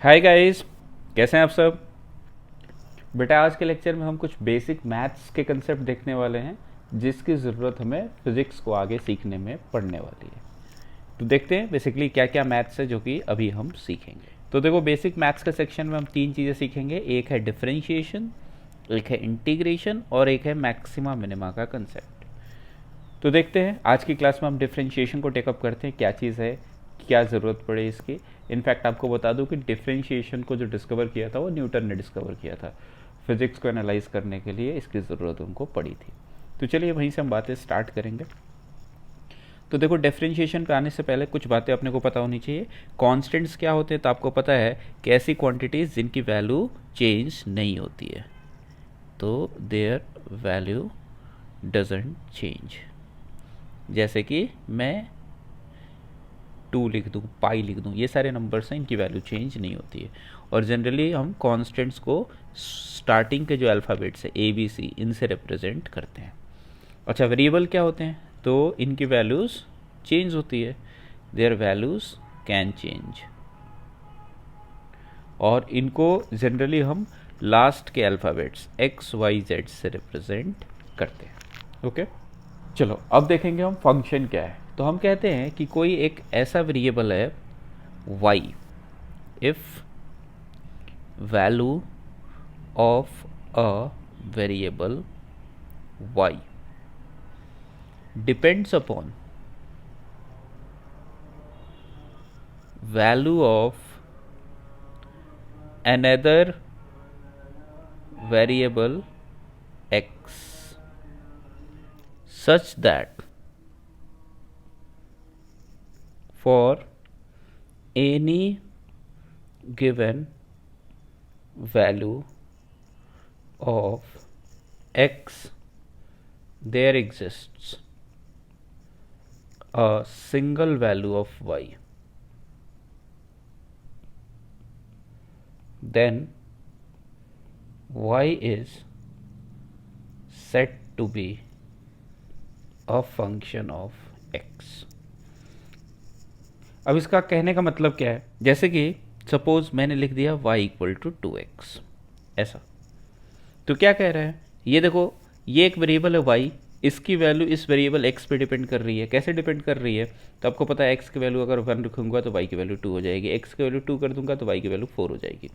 Hi guys, कैसे हैं आप सब। बेटा आज के लेक्चर में हम कुछ बेसिक मैथ्स के कंसेप्ट देखने वाले हैं जिसकी ज़रूरत हमें फिज़िक्स को आगे सीखने में पड़ने वाली है। तो देखते हैं बेसिकली क्या क्या मैथ्स है जो कि अभी हम सीखेंगे। तो देखो बेसिक मैथ्स के सेक्शन में हम तीन चीज़ें सीखेंगे। एक है डिफरेंशिएशन, एक है इंटीग्रेशन और एक है मैक्सिमा मिनिमा का कंसेप्ट। तो देखते हैं आज की क्लास में हम डिफरेंशिएशन को टेकअप करते हैं, क्या चीज़ है, क्या ज़रूरत पड़े इसकी। इनफैक्ट आपको बता दूं कि डिफरेंशिएशन को जो डिस्कवर किया था वो न्यूटन ने डिस्कवर किया था। फिज़िक्स को एनालाइज करने के लिए इसकी ज़रूरत उनको पड़ी थी। तो चलिए वहीं से हम बातें स्टार्ट करेंगे। तो देखो डिफरेंशिएशन पे आने से पहले कुछ बातें अपने को पता होनी चाहिए। कॉन्स्टेंट्स क्या होते हैं, तो आपको पता है कि ऐसी क्वांटिटीज़ जिनकी वैल्यू चेंज नहीं होती है, तो देयर वैल्यू डजेंट चेंज। जैसे कि मैं 2 लिख दूँ, पाई लिख दूँ, ये सारे नंबर्स हैं, इनकी वैल्यू चेंज नहीं होती है। और जनरली हम कॉन्स्टेंट्स को स्टार्टिंग के जो अल्फ़ाबेट्स है ABC, इनसे रिप्रेजेंट करते हैं। अच्छा, वेरिएबल क्या होते हैं, तो इनकी वैल्यूज़ चेंज होती है, देयर वैल्यूज़ कैन चेंज। और इनको जनरली हम लास्ट के अल्फ़ाबेट्स XYZ से रिप्रेजेंट करते हैं। ओके, चलो अब देखेंगे हम फंक्शन क्या है। तो हम कहते हैं कि कोई एक ऐसा वेरिएबल है y, if value of a variable y depends upon value of another variable x such that for any given value of x there exists a single value of y, then y is said to be a function of x। अब इसका कहने का मतलब क्या है, जैसे कि suppose मैंने लिख दिया y इक्वल टू 2x, ऐसा। तो क्या कह रहा है, ये देखो ये एक वेरिएबल है y, इसकी वैल्यू इस वेरिएबल x पे डिपेंड कर रही है। कैसे डिपेंड कर रही है, तो आपको पता है x की वैल्यू अगर 1 रखूंगा तो y की वैल्यू 2 हो जाएगी, x की वैल्यू 2 कर दूंगा तो y की वैल्यू 4 हो जाएगी।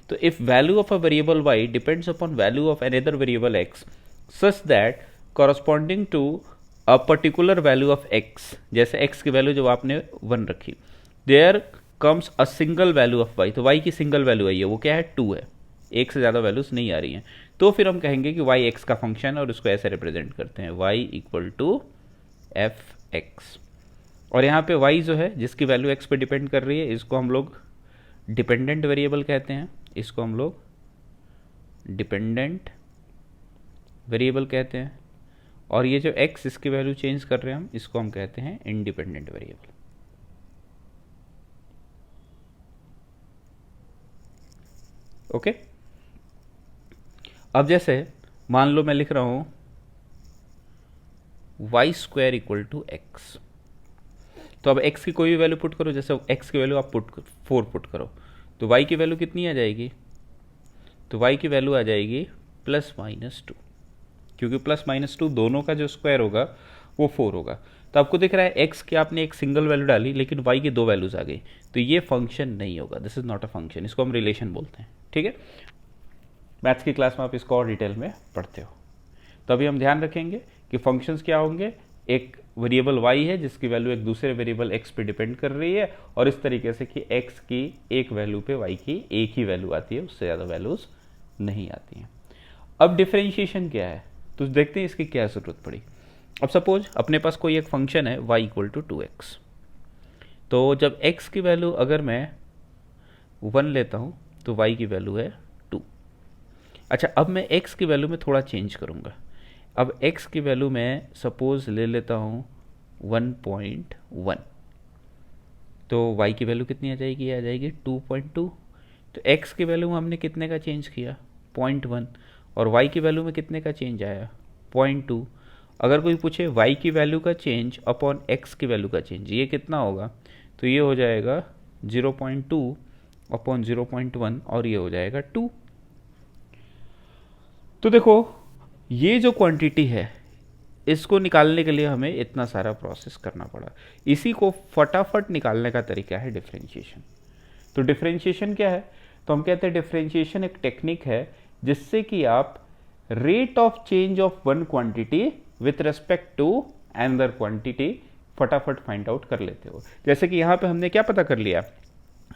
तो if value of a variable y depends upon value of another variable x such that corresponding to a particular value of x, जैसे x की वैल्यू जब आपने 1 रखी, there comes a single value of y, तो y की single value आई है, वो क्या है 2 है, एक से ज़्यादा वैल्यूज नहीं आ रही हैं। तो फिर हम कहेंगे कि y x का फंक्शन है और उसको ऐसे रिप्रेजेंट करते हैं y equal to F X. और यहाँ पे y जो है जिसकी वैल्यू x पे डिपेंड कर रही है, इसको हम लोग डिपेंडेंट वेरिएबल कहते हैं, इसको हम लोग डिपेंडेंट वेरिएबल कहते हैं। और ये जो x इसकी वैल्यू चेंज कर रहे हैं हम, इसको हम कहते हैं इंडिपेंडेंट वेरिएबल। ओके, अब जैसे मान लो मैं लिख रहा हूं Y square equal to X, तो अब x की कोई भी वैल्यू पुट करो, जैसे x की वैल्यू आप 4 पुट करो, तो y की वैल्यू कितनी आ जाएगी, तो y की वैल्यू आ जाएगी +-2, क्योंकि +-2 दोनों का जो स्क्वायर होगा वो 4 होगा। तो आपको दिख रहा है x की आपने एक सिंगल वैल्यू डाली लेकिन y की 2 वैल्यूज आ गई, तो ये फंक्शन नहीं होगा, this is not a function, इसको हम रिलेशन बोलते हैं। ठीक है, मैथ्स की क्लास में आप इसको और डिटेल में पढ़ते हो। तो अभी हम ध्यान रखेंगे कि फंक्शंस क्या होंगे, एक वेरिएबल y है जिसकी वैल्यू एक दूसरे वेरिएबल x पे डिपेंड कर रही है, और इस तरीके से कि x की एक वैल्यू पे y की एक ही वैल्यू आती है, उससे ज़्यादा वैल्यूज नहीं आती हैं। अब डिफरेंशिएशन क्या है, तो देखते हैं इसकी क्या ज़रूरत पड़ी। अब सपोज अपने पास कोई एक फंक्शन है y इक्वल टू 2x, तो जब x की वैल्यू अगर मैं 1 लेता हूँ तो y की वैल्यू है 2। अच्छा, अब मैं x की वैल्यू में थोड़ा चेंज करूँगा। अब x की वैल्यू मैं सपोज ले लेता हूँ 1.1, तो y की वैल्यू कितनी आ जाएगी, आ जाएगी 2.2। तो x की वैल्यू में हमने कितने का चेंज किया, 0.1, और y की वैल्यू में कितने का चेंज आया, 0.2। अगर कोई पूछे y की वैल्यू का चेंज अपॉन x की वैल्यू का चेंज, ये कितना होगा, तो ये हो जाएगा 0.2 अपॉन 0.1 और ये हो जाएगा 2। तो देखो ये जो क्वांटिटी है इसको निकालने के लिए हमें इतना सारा प्रोसेस करना पड़ा। इसी को फटाफट निकालने का तरीका है डिफरेंशिएशन। तो डिफरेंशिएशन क्या है? तो हम कहते हैं डिफरेंशिएशन एक टेक्निक है जिससे कि आप rate of change of one quantity with respect to another quantity फटाफट फाइंड आउट कर लेते हो। जैसे कि यहां पे हमने क्या पता कर लिया,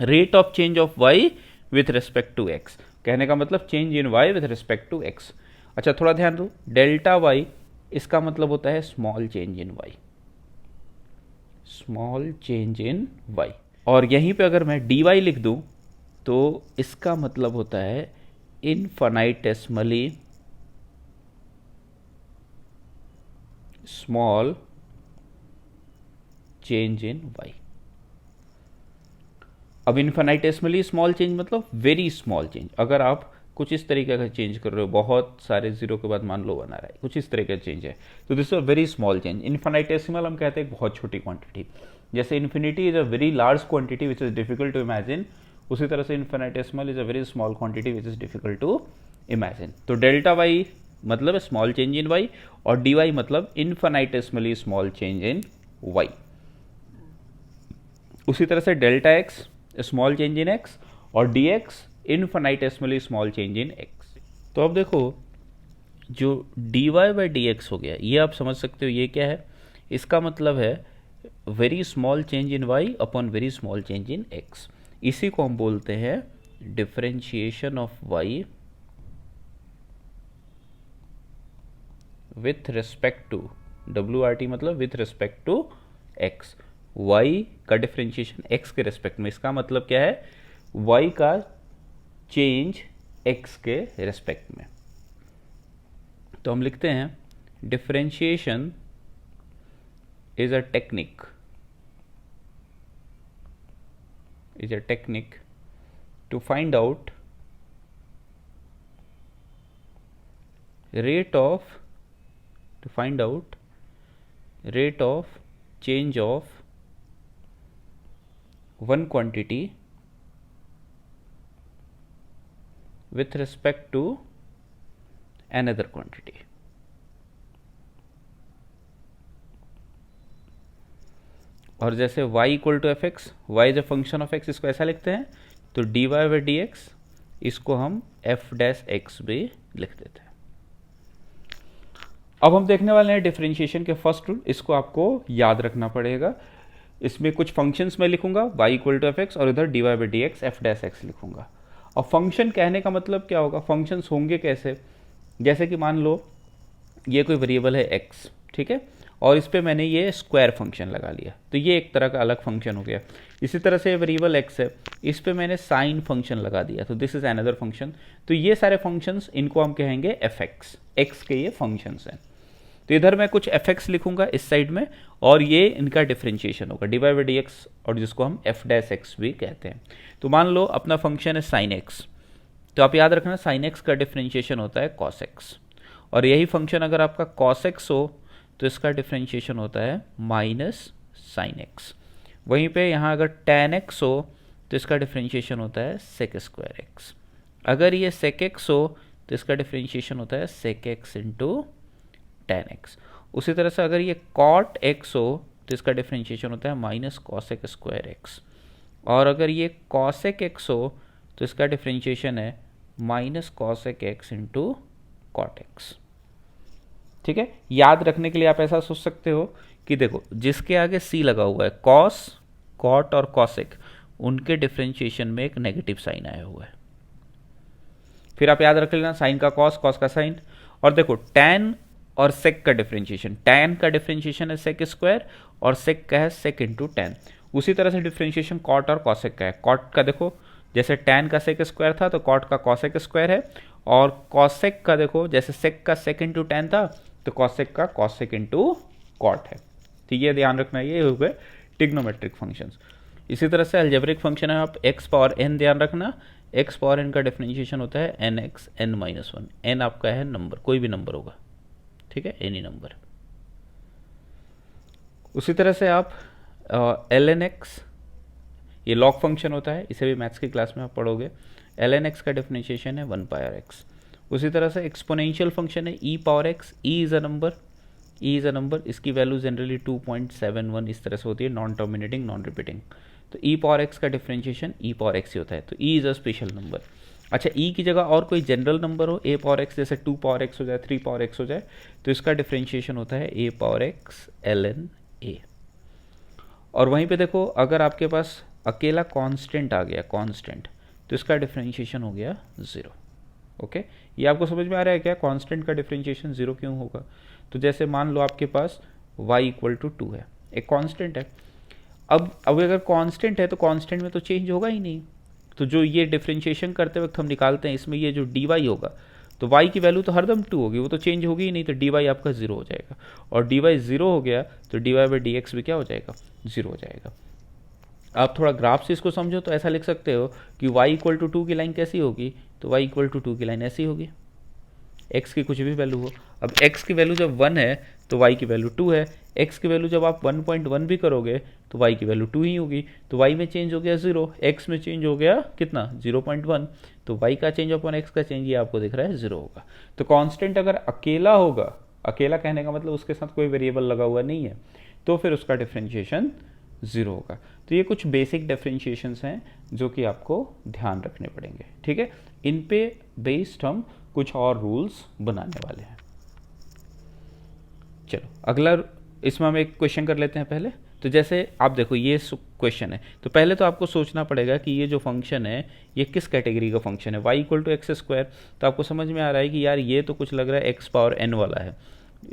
rate of change of Y with respect to X. कहने का मतलब change in Y with respect to X. अच्छा थोड़ा ध्यान दो, डेल्टा वाई इसका मतलब होता है small change in Y, small change in Y. और यहीं पे अगर मैं dy लिख दूं तो इसका मतलब होता है इनफाइनेटेसिमली स्मॉल चेंज इन y। अब इनफाइनेटेसिमली स्मॉल चेंज मतलब वेरी स्मॉल चेंज। अगर आप कुछ इस तरीके का चेंज कर रहे हो, बहुत सारे जीरो के बाद मान लो 1 आ रहा है, कुछ इस तरह का चेंज है, तो this is a very small change. Infinitesimal हम कहते हैं बहुत छोटी क्वांटिटी। जैसे infinity is a very large quantity which is difficult to imagine, उसी तरह से infinitesimal is a very small quantity which is difficult to imagine. तो डेल्टा वाई मतलब स्मॉल चेंज इन वाई और dy मतलब infinitesimally small change in Y. उसी तरह से delta X small change in X और dx इनफाइनेटेसिमली small change in x. तो अब देखो जो dy बाई dx हो गया, ये आप समझ सकते हो ये क्या है। इसका मतलब है very small change in y upon very small change in x। इसी को हम बोलते हैं differentiation of y with respect to WRT मतलब with respect to x। y का डिफरेंशिएशन x के रिस्पेक्ट में, इसका मतलब क्या है, y का चेंज x के रिस्पेक्ट में। तो हम लिखते हैं differentiation is a technique to find out rate of change of one quantity with respect to another quantity। और जैसे y equal to F X, Y is a function of x, इसको ऐसा लिखते हैं। तो dy बाई डी एक्स इसको हम f dash x भी लिख देते हैं। अब हम देखने वाले हैं डिफरेंशिएशन के फर्स्ट रूल, इसको आपको याद रखना पड़ेगा। इसमें कुछ फंक्शंस में लिखूंगा y equal to F X और इधर dy by D X F dash X लिखूंगा। और फंक्शन कहने का मतलब क्या होगा, फंक्शंस होंगे कैसे, जैसे कि मान लो ये कोई वेरिएबल है x, ठीक है, और इस पर मैंने ये स्क्वायर फंक्शन लगा लिया, तो ये एक तरह का अलग फंक्शन हो गया। इसी तरह से वेरिएबल x है, इस पे मैंने साइन फंक्शन लगा दिया, तो दिस इज अनदर फंक्शन। तो ये सारे फंक्शंस, इनको हम कहेंगे fx, x के ये फंक्शंस हैं। तो इधर मैं कुछ fx लिखूंगा इस साइड में, और ये इनका डिफरेंशिएशन होगा dy बाई डी एक्स, और जिसको हम f डैश एक्स भी कहते हैं। तो मान लो अपना फंक्शन है साइन एक्स, तो आप याद रखना साइन एक्स का डिफरेंशिएशन होता है कॉस एक्स, और यही फंक्शन अगर आपका कॉस एक्स हो तो इसका डिफरेंशिएशन होता है माइनस साइन एक्स। वहीं पे यहाँ अगर tan x हो तो इसका डिफरेंशिएशन होता है सेक स्क्वायर एक्स। अगर ये सेक एक्स हो तो इसका डिफरेंशिएशन होता है sec X into tan X. उसी तरह से अगर ये कॉट एक्स हो तो इसका डिफरेंशिएशन होता है माइनस कॉसेक स्क्वायर एक्स, और अगर ये कॉसेक एक्स हो तो इसका डिफरेंशिएशन है minus cosec X into cot X. ठीक है, याद रखने के लिए आप ऐसा सोच सकते हो कि देखो जिसके आगे सी लगा हुआ है, कॉस, कॉट और कॉसेक, उनके डिफरेंशिएशन में एक नेगेटिव साइन आया हुआ है। फिर आप याद रख लेना साइन का कॉस, कॉस का साइन। और देखो टैन और सेक का डिफरेंशिएशन, टैन का डिफरेंशिएशन है सेक स्क्वायर और सेक का है सेक इंटू टैन। उसी तरह से डिफरेंशिएशन कॉट और कॉसेक का है। कॉट का देखो जैसे टैन का सेक स्क्वायर था तो कॉट का कॉसेक स्क्वायर है, और कॉसेक का देखो जैसे सेक का सेक इंटू टैन था तो कॉसेक का कॉसेक इंटू कॉट है। तो ये ध्यान रखना, ये हो गए ट्रिग्नोमेट्रिक फंक्शंस। इसी तरह से अलजेब्रिक फंक्शन है, आप एक्स पावर एन ध्यान रखना, एक्स पावर एन का डिफरेंशिएशन होता है N x N minus one. N आपका है नंबर, कोई भी नंबर होगा, ठीक है, एनी नंबर। उसी तरह से आप एल एन एक्स, ये लॉग फंक्शन होता है, इसे भी मैथ्स की क्लास में आप पढ़ोगे। ln x का डिफरेंशिएशन है 1 पावर x। उसी तरह से एक्सपोनेंशियल फंक्शन है e power x, e is a number, इसकी वैल्यू जनरली 2.71 इस तरह से होती है, नॉन टर्मिनेटिंग नॉन रिपीटिंग। तो e पावर x का डिफरेंशिएशन e पावर x ही होता है, तो e is a special number. अच्छा, e की जगह और कोई जनरल नंबर हो, a पावर x, जैसे 2 पावर x हो जाए, 3 पावर x हो जाए, तो इसका डिफरेंशिएशन होता है a power x ln a। और वहीं पे देखो, अगर आपके पास अकेला कांस्टेंट आ गया, कांस्टेंट, तो इसका डिफरेंशिएशन हो गया 0। ओके, ये आपको समझ में आ रहा है क्या, कांस्टेंट का डिफरेंशिएशन 0 क्यों होगा? तो जैसे मान लो आपके पास y इक्वल टू 2 है, एक कांस्टेंट है। अब अगर कांस्टेंट है तो कांस्टेंट में तो चेंज होगा ही नहीं, तो जो ये डिफरेंशिएशन करते वक्त हम निकालते हैं, इसमें ये जो dy होगा, तो y की वैल्यू तो हरदम 2 होगी, वो तो चेंज होगी ही नहीं, तो dy आपका 0 हो जाएगा। और dy 0 हो गया तो dy बाई dx भी क्या हो जाएगा, 0 हो जाएगा। आप थोड़ा ग्राफ से इसको समझो तो ऐसा लिख सकते हो कि y इक्वल टू 2 की लाइन कैसी होगी, तो y इक्वल टू 2 की लाइन ऐसी होगी, x की कुछ भी वैल्यू हो। अब x की वैल्यू जब 1 है तो y की वैल्यू 2 है, x की वैल्यू जब आप 1.1 भी करोगे तो y की वैल्यू 2 ही होगी, तो y में चेंज हो गया 0, x में चेंज हो गया कितना, 0.1, तो y का चेंज अपॉन x का चेंज ये आपको दिख रहा है 0 होगा। तो कांस्टेंट अगर अकेला होगा, अकेला कहने का मतलब उसके साथ कोई वेरिएबल लगा हुआ नहीं है, तो फिर उसका डिफरेंशिएशन 0 होगा। तो ये कुछ बेसिक डिफरेंशिएशंस हैं जो कि आपको ध्यान रखने पड़ेंगे, ठीक है। इन पे बेस्ड हम कुछ और रूल्स बनाने वाले हैं। चलो अगला, इसमें हम एक क्वेश्चन कर लेते हैं पहले। तो जैसे आप देखो ये क्वेश्चन है, तो पहले तो आपको सोचना पड़ेगा कि ये जो फंक्शन है ये किस कैटेगरी का फंक्शन है, y equal to X square. तो आपको समझ में आ रहा है कि यार ये तो कुछ लग रहा है x पावर n वाला है,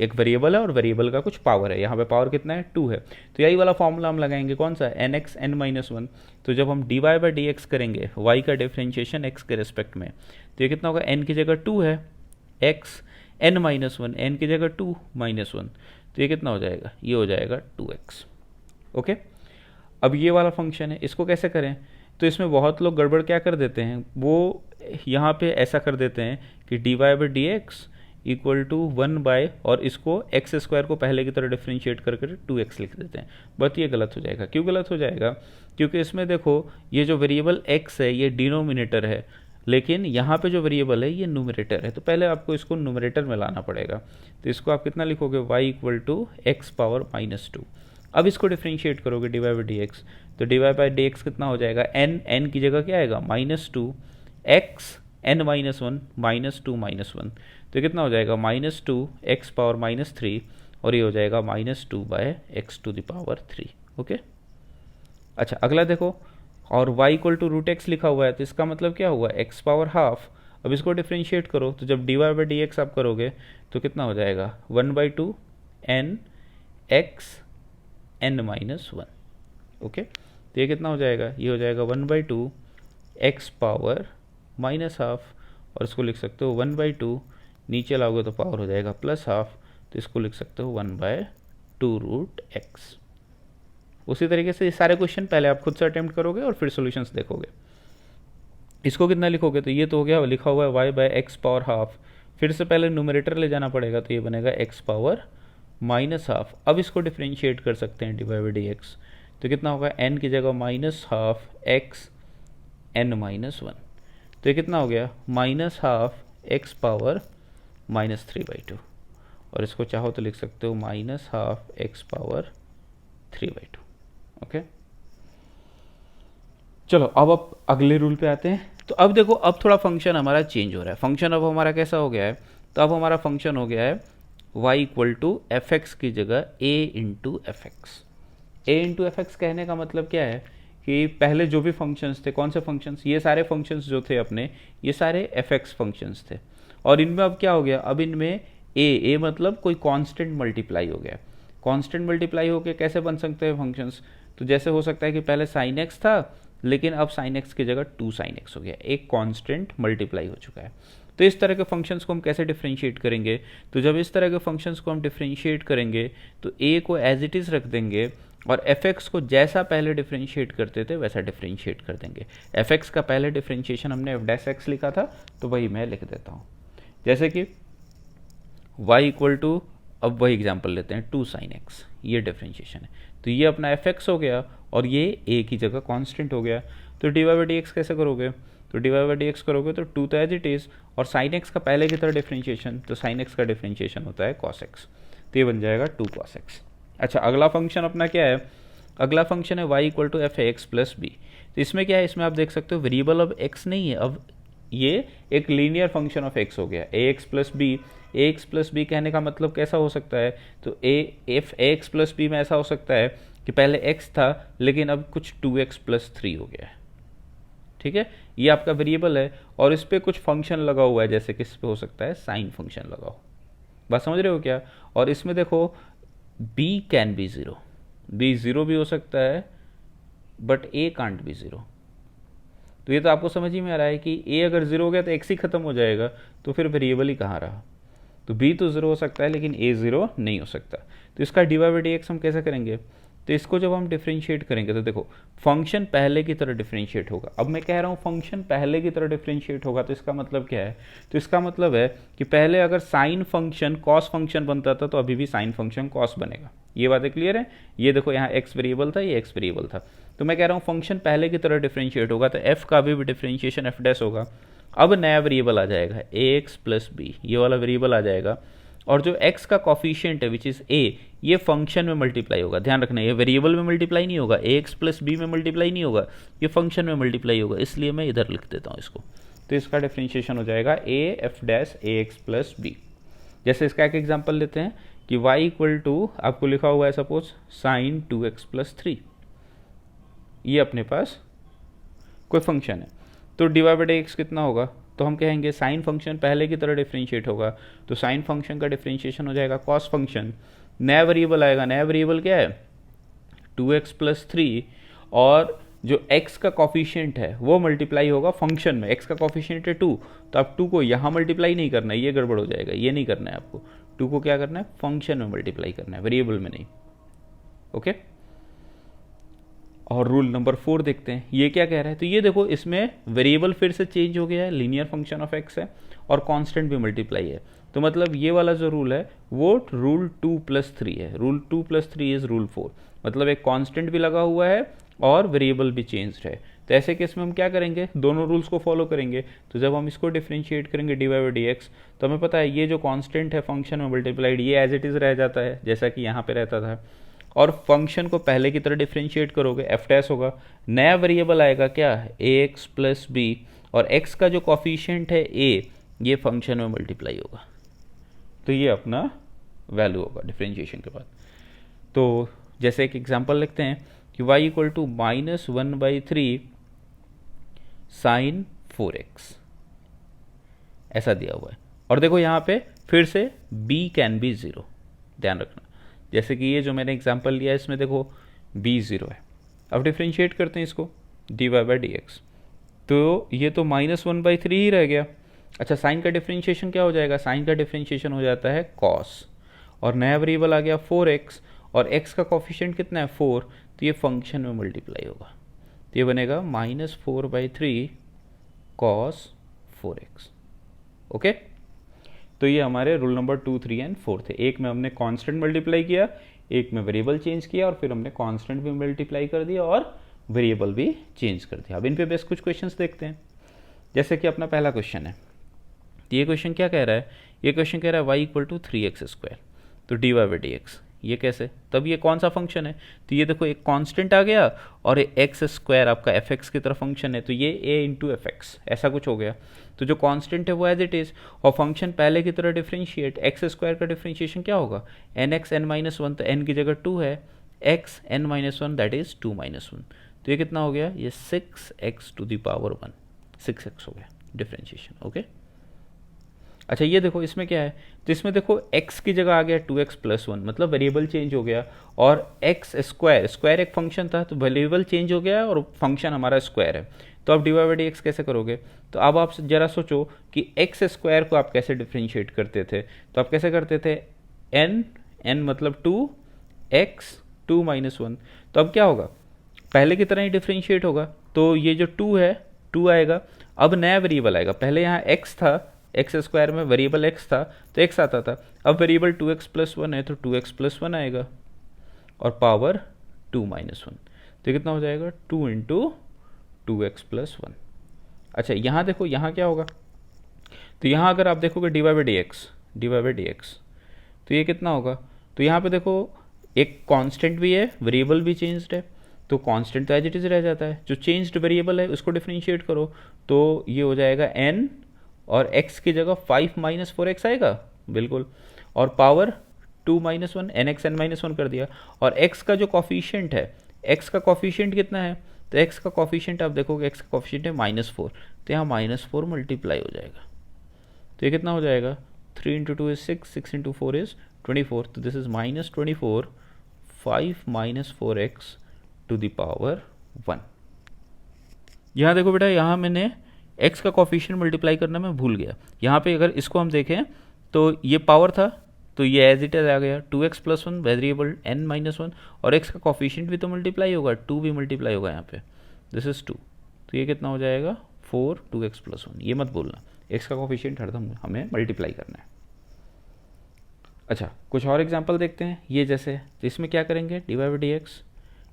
एक वेरिएबल है और वेरिएबल का कुछ पावर है, यहाँ पे पावर कितना है 2 है, तो यही वाला फॉर्मूला हम लगाएंगे, कौन सा, nx n-1। तो जब हम dy बाई dx करेंगे y का डिफरेंशिएशन x के रिस्पेक्ट में, तो ये कितना होगा, n की जगह 2 है, x n-1, n की जगह 2 -1, तो ये कितना हो जाएगा, ये हो जाएगा 2x। ओके, अब ये वाला फंक्शन है, इसको कैसे करें, तो इसमें बहुत लोग गड़बड़ क्या कर देते हैं, वो यहाँ पे ऐसा कर देते हैं कि dy by dx equal to 1 by, और इसको एक्स स्क्वायर को पहले की तरह डिफ्रेंशिएट करके 2x लिख देते हैं, बट ये गलत हो जाएगा। क्यों गलत हो जाएगा, क्योंकि इसमें देखो ये जो वेरिएबल x है ये डिनोमिनेटर है, लेकिन यहाँ पे जो वेरिएबल है ये न्यूमरेटर है, तो पहले आपको इसको न्यूमरेटर में लाना पड़ेगा। तो इसको आप कितना लिखोगे, y equal to X power -2। अब इसको डिफ्रेंशिएट करोगे dy बाई dx, तो dy बाई dx कितना हो जाएगा, n की जगह क्या आएगा -2, x n-1 -2 -1, तो कितना हो जाएगा -2 x पावर -3, और ये हो जाएगा -2 by X to the power 3। Okay, अच्छा अगला देखो, और y equal to root X लिखा हुआ है, तो इसका मतलब क्या हुआ, x पावर हाफ। अब इसको डिफ्रेंशिएट करो, तो जब dy बाई dx आप करोगे तो कितना हो जाएगा, 1/2 n x n-1। ओके, तो ये कितना हो जाएगा, ये हो जाएगा 1/2 x पावर -हाफ, और इसको लिख सकते हो 1/2, नीचे लाओगे तो पावर हो जाएगा +हाफ, तो इसको लिख सकते हो 1/2 रूट एक्स। उसी तरीके से ये सारे क्वेश्चन पहले आप खुद से अटेम्प्ट करोगे और फिर सॉल्यूशंस देखोगे। इसको कितना लिखोगे, तो ये तो हो गया, लिखा हुआ है y by X power half, फिर से पहले न्यूमरेटर ले जाना पड़ेगा, तो ये बनेगा x पावर -हाफ। अब इसको डिफ्रेंशिएट कर सकते हैं dy बाई dx, तो कितना होगा, n की जगह -हाफ x n-1, तो ये कितना हो गया, -हाफ x पावर -3/2, और इसको चाहो तो लिख सकते हो -हाफ x पावर 3/2। ओके, चलो अब अगले रूल पे आते हैं। तो अब देखो, अब थोड़ा फंक्शन हमारा चेंज हो रहा है, फंक्शन अब हमारा कैसा हो गया है, तो अब हमारा फंक्शन हो गया है y equal to F X की जगह a into F X. a into F X कहने का मतलब क्या है कि पहले जो भी फंक्शंस थे, कौन से फंक्शंस, ये सारे फंक्शंस जो थे अपने, ये सारे एफ एक्स फंक्शंस थे, और इनमें अब क्या हो गया, अब इनमें a मतलब कोई कांस्टेंट मल्टीप्लाई हो गया। कांस्टेंट मल्टीप्लाई होके कैसे बन सकते हैं फंक्शंस, तो जैसे हो सकता है कि पहले साइन एक्स था, लेकिन अब साइन एक्स की जगह 2 साइन एक्स हो गया, एक कांस्टेंट मल्टीप्लाई हो चुका है। तो इस तरह के फंक्शंस को हम कैसे डिफ्रेंशिएट करेंगे, तो जब इस तरह के फंक्शंस को हम डिफ्रेंशिएट करेंगे तो a को एज इट इज़ रख देंगे, और एफ एक्स को जैसा पहले डिफ्रेंशिएट करते थे वैसा डिफ्रेंशिएट कर देंगे। एफ एक्स का पहले डिफ्रेंशिएशन हमने एफ डैश एक्स लिखा था, तो वही मैं लिख देता हूँ, जैसे कि y इक्वल टू, अब वही एग्जाम्पल लेते हैं 2 साइन एक्स, ये डिफ्रेंशिएशन है, तो ये अपना एफ एक्स हो गया और ये ए की जगह कांस्टेंट हो गया। तो D Y by D X कैसे करोगे, तो D Y by D X करोगे तो 2 तो एज इट इज़, और साइन एक्स का पहले की तरह डिफ्रेंशिएशन, तो साइन एक्स का डिफ्रेंशिएशन होता है कॉस एक्स, तो ये बन जाएगा 2 कॉस एक्स। अच्छा, अगला फंक्शन अपना क्या है, अगला फंक्शन है Y equal to F X plus B. तो इसमें क्या है, इसमें आप देख सकते हो वेरिएबल अब एक्स नहीं है, अब ये एक लीनियर फंक्शन ऑफ एक्स हो गया, A X plus B. A X plus B कहने का मतलब कैसा हो सकता है, तो A F X plus B में ऐसा हो सकता है कि पहले एक्स था लेकिन अब कुछ 2x प्लस 3 हो गया है, ठीक है। ये आपका वेरिएबल है और इस पर कुछ फंक्शन लगा हुआ है, जैसे कि इस पर हो सकता है साइन फंक्शन लगा हो, बात समझ रहे हो क्या। और इसमें देखो b can be zero, b zero भी हो सकता है but a can't be zero. तो ये तो आपको समझ ही में आ रहा है कि a अगर ज़ीरो हो गया तो x ही खत्म हो जाएगा, तो फिर वेरिएबल ही कहाँ रहा। तो b तो ज़ीरो हो सकता है लेकिन a ज़ीरो नहीं हो सकता। तो इसका D Y by D x हम कैसे करेंगे, तो इसको जब हम डिफ्रेंशिएट करेंगे तो देखो फंक्शन पहले की तरह डिफ्रेंशिएट होगा। अब मैं कह रहा हूँ फंक्शन पहले की तरह डिफ्रेंशिएट होगा, तो इसका मतलब क्या है, तो इसका मतलब है कि पहले अगर साइन फंक्शन कॉस फंक्शन बनता था तो अभी भी साइन फंक्शन कॉस बनेगा। ये बातें क्लियर है। ये देखो यहाँ एक्स वेरिएबल था, ये एक्स वेरिएबल था, तो मैं कह रहा हूँ फंक्शन पहले की तरह डिफ्रेंशिएट होगा, तो एफ का भी डिफ्रेंशिएशन एफ डैश होगा। अब नया वेरिएबल आ जाएगा ए एक्स प्लस बी, ये वाला वेरिएबल आ जाएगा, और जो x का कॉफिशिएंट है विच इज़ a, ये फंक्शन में मल्टीप्लाई होगा। ध्यान रखना, ये वेरिएबल में मल्टीप्लाई नहीं होगा, ax प्लस बी में मल्टीप्लाई नहीं होगा, ये फंक्शन में मल्टीप्लाई होगा, इसलिए मैं इधर लिख देता हूँ इसको। तो इसका डिफ्रेंशिएशन हो जाएगा a F dash A X plus B. जैसे इसका एक एग्जाम्पल लेते हैं कि y इक्वल टू आपको लिखा हुआ है सपोज साइन 2x प्लस 3, ये अपने पास कोई फंक्शन है, तो D Y by D x कितना होगा, तो हम कहेंगे साइन फंक्शन पहले की तरह डिफ्रेंशिएट होगा, तो साइन फंक्शन का डिफ्रेंशिएशन हो जाएगा कॉस फंक्शन। नया वेरिएबल आएगा, नया वेरिएबल क्या है 2x प्लस 3, और जो x का कॉफिशिएंट है वो मल्टीप्लाई होगा फंक्शन में। x का कॉफिशिएंट है 2, तो आप 2 को यहाँ मल्टीप्लाई नहीं करना है, ये गड़बड़ हो जाएगा, ये नहीं करना है आपको। 2 को क्या करना है, फंक्शन में मल्टीप्लाई करना है, वेरिएबल में नहीं। ओके, और रूल नंबर 4 देखते हैं, ये क्या कह रहा है। तो ये देखो इसमें वेरिएबल फिर से चेंज हो गया है, लीनियर फंक्शन ऑफ एक्स है और कांस्टेंट भी मल्टीप्लाई है, तो मतलब ये वाला जो रूल है वो रूल 2 प्लस 3 है। रूल 2 प्लस 3 इज रूल 4, मतलब एक कांस्टेंट भी लगा हुआ है और वेरिएबल भी चेंज है। तो ऐसे केस में हम क्या करेंगे, दोनों रूल्स को फॉलो करेंगे। तो जब हम इसको डिफ्रेंशिएट करेंगे D Y by D x, तो हमें पता है ये जो कांस्टेंट है फंक्शन में मल्टीप्लाइड, ये एज इट इज़ रह जाता है जैसा कि यहाँ पे रहता था, और फंक्शन को पहले की तरह डिफ्रेंशिएट करोगे एफ डैश होगा, नया वेरिएबल आएगा क्या ए एक्स प्लस बी, और एक्स का जो कॉफिशिएंट है ए, ये फंक्शन में मल्टीप्लाई होगा, तो ये अपना वैल्यू होगा डिफ्रेंशिएशन के बाद। तो जैसे एक एग्जांपल लिखते हैं कि y equal to -1/3 sign 4x, ऐसा दिया हुआ है। और देखो यहाँ पे फिर से b कैन बी ज़ीरो, ध्यान रखना। जैसे कि ये जो मैंने एग्जांपल लिया है इसमें देखो b ज़ीरो है। अब डिफ्रेंशिएट करते हैं इसको D Y by D x, तो ये तो -1/3 ही रह गया। अच्छा, साइन का डिफ्रेंशिएशन क्या हो जाएगा, साइन का डिफ्रेंशिएशन हो जाता है कॉस, और नया वेरिएबल आ गया 4x, और x का कॉफिशिएंट कितना है 4, तो ये फंक्शन में मल्टीप्लाई होगा, तो ये बनेगा -4/3 कॉस 4x। ओके, तो ये हमारे रूल नंबर 2, 3 एंड 4 थे। एक में हमने कांस्टेंट मल्टीप्लाई किया, एक में वेरिएबल चेंज किया, और फिर हमने कांस्टेंट भी मल्टीप्लाई कर दिया और वेरिएबल भी चेंज कर दिया। अब इन पे बेस कुछ क्वेश्चंस देखते हैं। जैसे कि अपना पहला क्वेश्चन है, तो ये क्वेश्चन क्या कह रहा है, ये क्वेश्चन कह रहा है y इक्वल टू 3x², तो D Y by D X, ये कैसे, तब ये कौन सा फंक्शन है, तो ये देखो एक कांस्टेंट आ गया और x² आपका fx की तरफ फंक्शन है, तो ये a इंटू एफ एक्स ऐसा कुछ हो गया। तो जो कांस्टेंट है वो एज इट इज़, और फंक्शन पहले की तरह डिफ्रेंशिएट, x² का डिफ्रेंशिएशन क्या होगा nx n-1, तो n की जगह 2 है, x n-1 दैट इज 2 - 1, तो ये कितना हो गया, ये 6x⁴ 6x हो गया डिफ्रेंशिएशन। ओके, अच्छा ये देखो इसमें क्या है, तो इसमें देखो x की जगह आ गया 2x + 1, मतलब वेरिएबल चेंज हो गया, और x² एक फंक्शन था तो वेरिएबल चेंज हो गया और फंक्शन हमारा स्क्वायर है। तो अब D Y by D X कैसे करोगे, तो अब आप जरा सोचो कि x² को आप कैसे डिफ्रेंशिएट करते थे, तो आप कैसे करते थे, n मतलब 2x 2 - 1, तो अब क्या होगा, पहले की तरह ही डिफ्रेंशिएट होगा, तो ये जो 2 है 2 आएगा। अब नया वेरिएबल आएगा, पहले यहाँ x था, x² में वेरिएबल x था तो x आता था, अब वेरिएबल 2x + 1 है तो 2x + 1 आएगा, और पावर 2 माइनस वन, तो कितना हो जाएगा 2 इंटू 2x प्लस वन। अच्छा यहाँ देखो यहाँ क्या होगा, तो यहाँ अगर आप देखोगे डी बाई डी एक्स, तो ये कितना होगा, तो यहाँ पे देखो एक कांस्टेंट भी है, वेरिएबल भी चेंज्ड है, तो कांस्टेंट तो एज इट इज रह जाता है, जो चेंज्ड वेरिएबल है उसको डिफरेंशिएट करो, तो ये हो जाएगा n और x की जगह 5 माइनस 4x आएगा, बिल्कुल, और power 2 minus one, N x N minus one कर दिया, और x का जो कॉफिशिएंट है, x का कॉफिशिएंट कितना है, तो x का कॉफिशिएंट आप देखोगे x का कॉफिशिएंट है -4, तो यहाँ -4 मल्टीप्लाई हो जाएगा, तो ये कितना हो जाएगा 3 इंटू 2 इज 6, 6 इंटू 4 इज 24, तो this is -24, 5 minus 4x to the power 1। यहाँ देखो बेटा, यहाँ मैंने x का कॉफिशिएंट मल्टीप्लाई करना मैं भूल गया, यहाँ पे अगर इसको हम देखें तो ये पावर था, तो ये एज इट इज आ गया 2x plus one variable n minus one, और x का कॉफिशिएंट भी तो मल्टीप्लाई होगा, 2 भी मल्टीप्लाई होगा यहाँ पे, दिस इज 2, तो ये कितना हो जाएगा 4 2x प्लस वन, ये मत बोलना, x का कॉफिशिएंट हरदम हमें मल्टीप्लाई करना है। अच्छा कुछ और एग्जांपल देखते हैं, ये जैसे तो इसमें क्या करेंगे D Y by D x,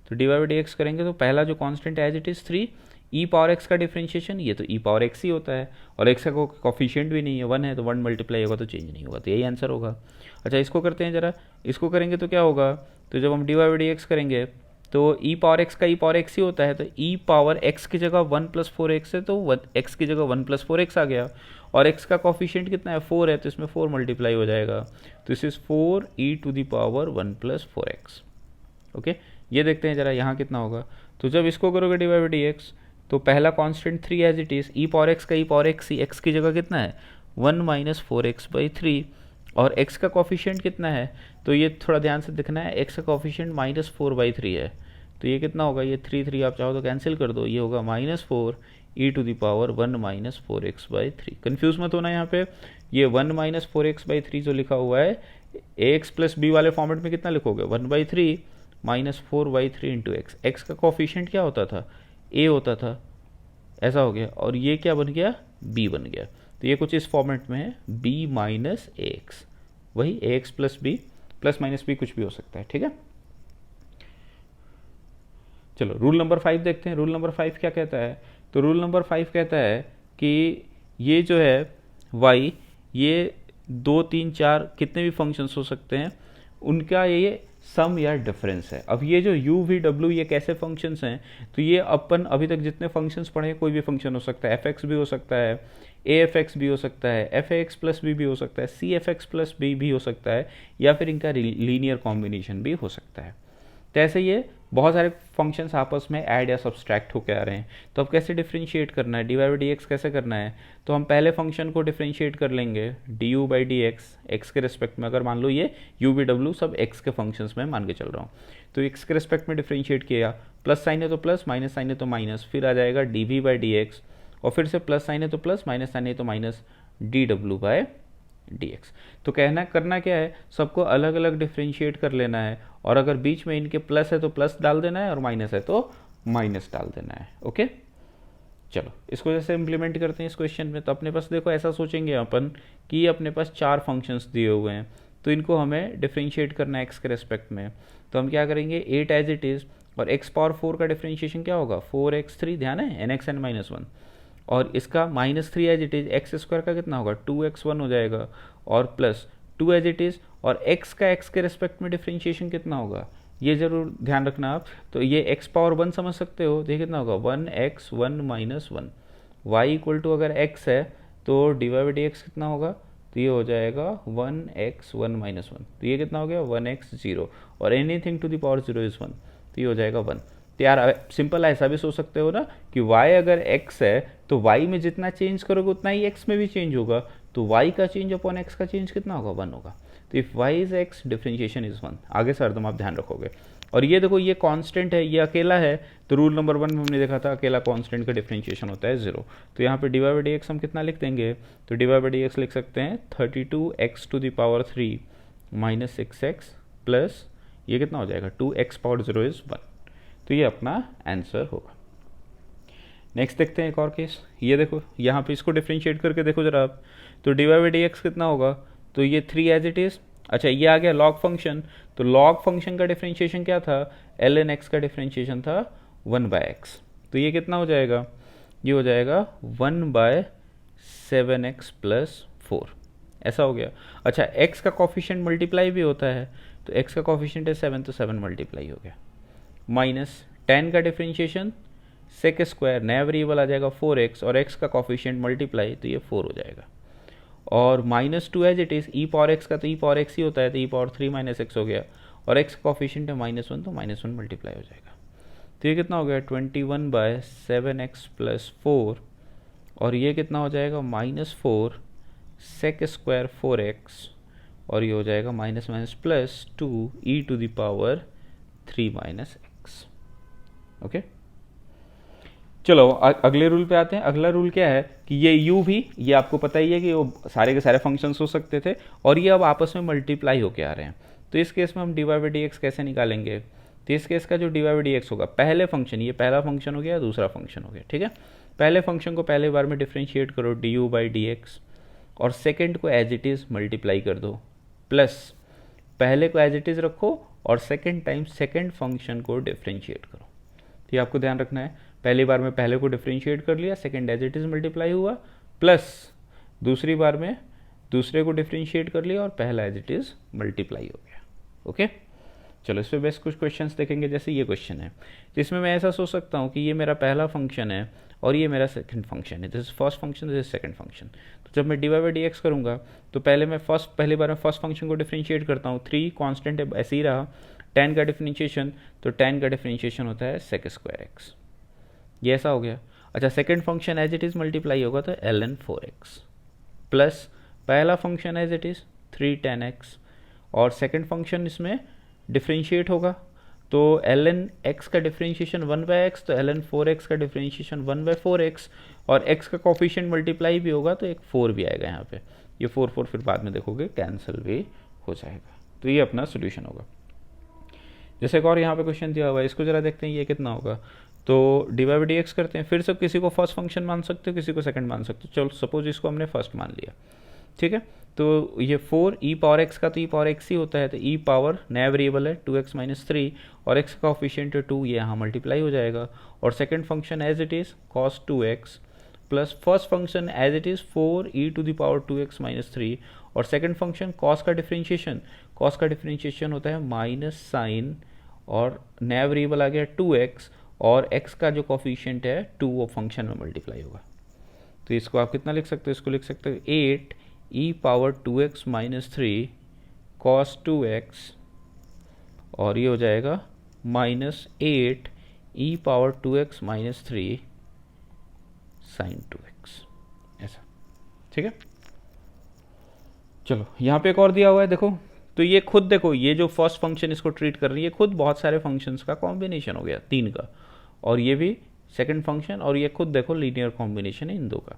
तो D Y by D X करेंगे तो पहला जो constant as it is 3, e power x का डिफरेंशिएशन, ये तो ई पावर एक्स ही होता है, और एक्स का कॉफिशिएंट भी नहीं है, 1 है, तो 1 मल्टीप्लाई होगा तो चेंज नहीं होगा, तो यही आंसर होगा। अच्छा इसको करते हैं जरा, इसको करेंगे तो क्या होगा, तो जब हम D Y by D X करेंगे तो ई पावर एक्स का ई पावर एक्स ही होता है, तो ई पावर एक्स की जगह 1 प्लस 4x है, तो एक्स की जगह 1 प्लस 4x आ गया, और x का कॉफिशिएंट कितना है 4 है, तो इसमें 4 मल्टीप्लाई हो जाएगा, तो this is 4 E to the power 1 plus 4x। Okay ये देखते हैं जरा यहाँ कितना होगा, तो जब इसको करोगे D Y by D x, तो पहला constant 3 as it is, E power x का ई पावर एक्स ही, एक्स की जगह कितना है 1 माइनस 4x बाई 3, और x का कॉफिशिएंट कितना है, तो ये थोड़ा ध्यान से दिखना है, x का कॉफिशिएंट -4/3 है, तो ये कितना होगा, ये 3 आप चाहो तो कैंसिल कर दो, ये होगा -4 ई to the power 1 minus 4x by 3। Confuse मत होना यहाँ पे, ये 1 माइनस 4x बाई 3 जो लिखा हुआ है ax प्लस बी वाले फॉर्मेट में कितना लिखोगे 1/3 माइनस 4/3 इंटू एक्स, एक्स का कॉफिशिएंट क्या होता था a होता था, ऐसा हो गया, और ये क्या बन गया b बन गया, तो ये कुछ इस फॉर्मेट में है b माइनस ax, वही ax plus B plus minus B कुछ भी हो सकता है, ठीक है। चलो रूल नंबर 5 देखते हैं, रूल नंबर 5 क्या कहता है, तो रूल नंबर 5 कहता है कि ये जो है y, ये 2 3 4 कितने भी फंक्शंस हो सकते हैं, उनका ये सम या डिफरेंस है। अब ये जो u v w ये कैसे फंक्शंस हैं, तो ये अपन अभी तक जितने फंक्शंस पढ़े हैं कोई भी फंक्शन हो सकता है, f(x) भी हो सकता है, a(f(x) भी हो सकता है, f(x) प्लस b भी हो सकता है, c(f(x) प्लस b भी हो सकता है, या फिर इनका लीनियर कॉम्बिनेशन भी हो सकता है। तो ऐसे ये बहुत सारे फंक्शंस आपस में ऐड या सब्सट्रैक्ट होकर आ रहे हैं, तो अब कैसे डिफरेंशिएट करना है, D Y by D X कैसे करना है, तो हम पहले फंक्शन को डिफरेंशिएट कर लेंगे D you by D x, x के रिस्पेक्ट में, अगर मान लो ये यू वी डब्ल्यू सब एक्स के फंक्शंस में मान के चल रहा हूँ, तो एक्स के रिस्पेक्ट में डिफरेंशिएट किया, प्लस साइन है तो प्लस, माइनस साइन है तो माइनस, फिर आ जाएगा D V by D X, और फिर से प्लस साइन है तो प्लस, माइनस साइन है तो माइनस, डी डब्ल्यू बाय डी एक्स। तो करना क्या है, सबको अलग अलग डिफरेंशिएट कर लेना है, और अगर बीच में इनके प्लस है तो प्लस डाल देना है, और माइनस है तो माइनस डाल देना है। ओके चलो इसको जैसे इम्प्लीमेंट करते हैं इस क्वेश्चन में, तो अपने पास देखो ऐसा सोचेंगे अपन कि अपने पास 4 फंक्शंस दिए हुए हैं, तो इनको हमें डिफरेंशिएट करना है एक्स के रेस्पेक्ट में, तो हम क्या करेंगे 8 एज इट इज़, और एक्स पावर 4 का डिफरेंशिएशन क्या होगा 4x3, ध्यान है N x N minus one, और इसका -3 as it is, x square का कितना होगा 2x1 हो जाएगा, और प्लस 2 एज इट इज, और x का x के रेस्पेक्ट में डिफरेंशिएशन कितना होगा, ये जरूर ध्यान रखना आप, तो ये x पावर 1 समझ सकते हो, देखिए कितना होगा 1x1 minus 1, y equal to अगर x है तो D Y by D x कितना होगा, तो ये हो जाएगा 1x1 माइनस 1, तो ये कितना हो गया 1x0, और anything to the power 0 is 1, तो ये हो जाएगा 1। तो यार सिंपल ऐसा भी सोच सकते हो ना कि y अगर x है तो y में जितना चेंज करोगे उतना ही x में भी चेंज होगा, तो y का चेंज अपॉन x का चेंज कितना होगा 1 होगा, तो if y is x differentiation is 1, आगे से हरदम आप ध्यान रखोगे। और ये देखो ये कांस्टेंट है, ये अकेला है, तो रूल नंबर 1 में हमने देखा था अकेला कांस्टेंट का डिफरेंशिएशन होता है 0, तो यहाँ पे d Y by D x हम कितना लिख देंगे, तो D Y by D x लिख सकते हैं 32x to the power 3 minus 6x plus ये कितना हो जाएगा 2x पावर 0 इज 1, तो ये अपना आंसर होगा। नेक्स्ट देखते हैं एक और केस, ये देखो यहाँ पे इसको डिफरेंशिएट करके देखो जरा आप, तो D Y by D x कितना होगा, तो ये 3 एज इट इज़, अच्छा ये आ गया लॉग फंक्शन, तो लॉग फंक्शन का डिफरेंशिएशन क्या था, ln x का डिफरेंशिएशन था 1/x, तो ये कितना हो जाएगा, ये हो जाएगा 1/7x + 4, ऐसा हो गया। अच्छा x का कॉफिशिएंट मल्टीप्लाई भी होता है, तो x का कॉफिशिएंट है 7, तो 7 मल्टीप्लाई हो गया, माइनस 10 का डिफरेंशिएशन सेक स्क्वायर, नया वेरिएबल आ जाएगा 4x, और x का कॉफिशिएंट मल्टीप्लाई, तो ये 4 हो जाएगा, और -2 as it is, e power x का तो ई पावर एक्स ही होता है, तो ई पावर 3 - x हो गया, और x का कॉफिशिएंट है -1, तो -1 मल्टीप्लाई हो जाएगा, तो ये कितना हो गया 21/7x + 4, और ये कितना हो जाएगा -4 सेक स्क्वायर 4x, और ये हो जाएगा +2 e⁻³ x। ओके, चलो अगले रूल पे आते हैं। अगला रूल क्या है कि ये u भी, ये आपको पता ही है कि वो सारे के सारे फंक्शंस हो सकते थे, और ये अब आपस में मल्टीप्लाई होके आ रहे हैं, तो इस केस में हम dy/dx कैसे निकालेंगे, तो इस केस का जो dy/dx होगा, पहले फंक्शन, ये पहला फंक्शन हो गया, दूसरा फंक्शन हो गया, ठीक है, पहले फंक्शन को पहले बार में डिफ्रेंशिएट करो du/dx, और सेकेंड को एज इट इज़ मल्टीप्लाई कर दो, प्लस पहले को एज इट इज़ रखो और सेकेंड टाइम सेकेंड फंक्शन को डिफ्रेंशिएट करो, ये आपको ध्यान रखना है, पहली बार में पहले को डिफ्रेंशिएट कर लिया, second as it is multiply हुआ, प्लस दूसरी बार में दूसरे को डिफ्रेंशिएट कर लिया और पहला एज इट इज़ मल्टीप्लाई हो गया। ओके, चलो इस पर बेस्ट कुछ क्वेश्चंस देखेंगे। जैसे ये क्वेश्चन है जिसमें मैं ऐसा सोच सकता हूँ कि ये मेरा पहला फंक्शन है और ये मेरा सेकंड फंक्शन है, this is first function, this is second function, तो जब मैं dy/dx करूँगा तो पहले मैं पहली बार में फर्स्ट फंक्शन को डिफ्रेंशिएट करता हूँ, 3 कांस्टेंट है ऐसे ही रहा, 10 का डिफ्रेंशिएशन, तो 10 का डिफ्रेंशिएशन होता है सेक स्क्वायर x, ये ऐसा हो गया। अच्छा second function as it is multiply होगा तो ln 4x, प्लस पहला function as it is 3 10x, और सेकंड फंक्शन इसमें डिफ्रेंशिएट होगा, तो ln x का डिफ्रेंशिएशन 1/x, तो ln 4x का डिफ्रेंशिएशन 1/4x, और x का कॉफिशिएंट मल्टीप्लाई भी होगा तो एक 4 भी आएगा यहाँ पे, ये 4 फिर बाद में देखोगे कैंसिल भी हो जाएगा, तो ये अपना सोल्यूशन होगा। जैसे एक और यहाँ पे क्वेश्चन दिया हुआ है, इसको जरा देखते हैं ये कितना होगा, तो dy/dx करते हैं, फिर सब किसी को फर्स्ट फंक्शन मान सकते हो, किसी को सेकंड मान सकते हो, चलो सपोज इसको हमने फर्स्ट मान लिया, ठीक है, तो ये 4 e⁻x का तो e⁻x ही होता है, तो e पावर नया वेरिएबल है 2x - 3, और x का ऑफिशिएंट है 2, ये यहाँ मल्टीप्लाई हो जाएगा, और second function as it is cos 2x, plus first function as it is 4 e⁻2x - 3, और सेकंड फंक्शन cos का डिफरेंशिएशन होता है माइनस साइन, और नया वेरिएबल आ गया 2x, और x का जो कॉफिशिएंट है 2 वो फंक्शन में मल्टीप्लाई होगा, तो इसको आप कितना लिख सकते हो, इसको लिख सकते हो 8 e⁻2x - 3 cos 2x, और ये हो जाएगा -8 e⁻2x - 3 sin 2x, ऐसा, ठीक है। चलो यहाँ पे एक और दिया हुआ है देखो, तो ये खुद देखो, ये जो फर्स्ट फंक्शन इसको ट्रीट कर रही है खुद बहुत सारे फंक्शंस का कॉम्बिनेशन हो गया 3 का, और ये भी सेकंड फंक्शन, और ये खुद देखो लीनियर कॉम्बिनेशन है इन दो का,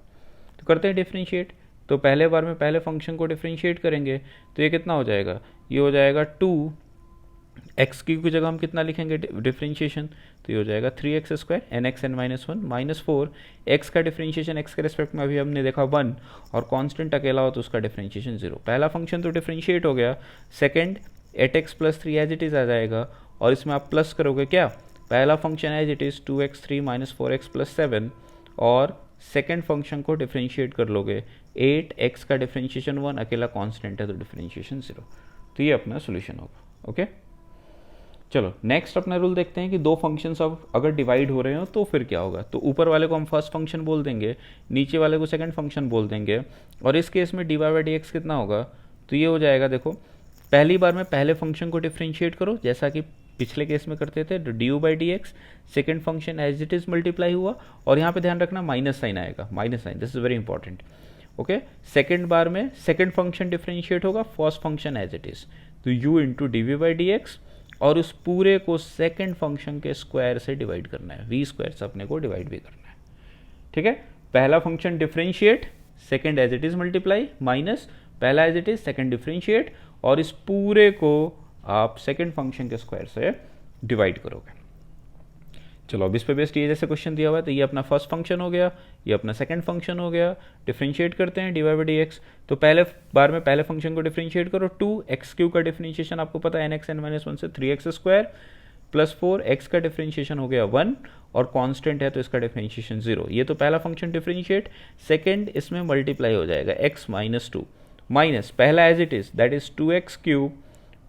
तो करते हैं डिफरेंशिएट, तो पहले बार में पहले फंक्शन को डिफरेंशिएट करेंगे तो ये कितना हो जाएगा, ये हो जाएगा 2 x की जगह हम कितना लिखेंगे डिफरेंशिएशन, तो ये हो जाएगा 3x² nx n -1 -4, x का डिफरेंशिएशन x के रिस्पेक्ट में अभी हमने देखा 1, और कांस्टेंट अकेला हो तो उसका डिफरेंशिएशन 0, पहला फंक्शन तो डिफरेंशिएट हो गया, second 8x + 3 as it is आ जाएगा, और इसमें आप प्लस करोगे क्या, पहला function as it is 2x 3 - 4x + 7, और सेकेंड फंक्शन को डिफरेंशिएट कर लोगे 8x का डिफरेंशिएशन 1, अकेला कांस्टेंट है तो डिफरेंशिएशन 0, तो ये अपना सोल्यूशन होगा। ओके, चलो नेक्स्ट अपना रूल देखते हैं कि दो फंक्शंस अब अगर डिवाइड हो रहे हो तो फिर क्या होगा, तो ऊपर वाले को हम फर्स्ट फंक्शन बोल देंगे, नीचे वाले को सेकंड फंक्शन बोल देंगे, और इस केस में dy/dx कितना होगा, तो ये हो जाएगा देखो, पहली बार में पहले फंक्शन को डिफरेंशिएट करो जैसा कि पिछले केस में करते थे, तो du/dx, second function as it is multiply हुआ, और यहाँ पे ध्यान रखना माइनस साइन आएगा, minus sign, this is very important. Okay, second बार में सेकंड फंक्शन डिफरेंशिएट होगा, first function as it is, तो u इंटू dv/dx, और उस पूरे को सेकंड फंक्शन के स्क्वायर से डिवाइड करना है, v² से अपने को डिवाइड भी करना है, ठीक है। पहला function differentiate, second as it is multiply, minus पहला as it is, second differentiate, और इस पूरे को आप सेकंड फंक्शन के स्क्वायर से डिवाइड करोगे। चलो अब इस पे बेस्ड ये जैसे क्वेश्चन दिया हुआ है, तो ये अपना फर्स्ट फंक्शन हो गया, ये अपना सेकंड फंक्शन हो गया, डिफरेंशिएट करते हैं dy बाई डी एक्स। तो पहले बार में पहले फंक्शन को डिफरेंशिएट करो, 2x³ का डिफरेंशिएशन आपको पता है nx n-1 से 3x² प्लस 4x का डिफरेंशिएशन हो गया 1 और कांस्टेंट है तो इसका डिफरेंशिएशन 0। ये तो पहला फंक्शन डिफरेंशिएट, सेकंड इसमें मल्टीप्लाई हो जाएगा x माइनस 2 माइनस पहला as it is that is 2x³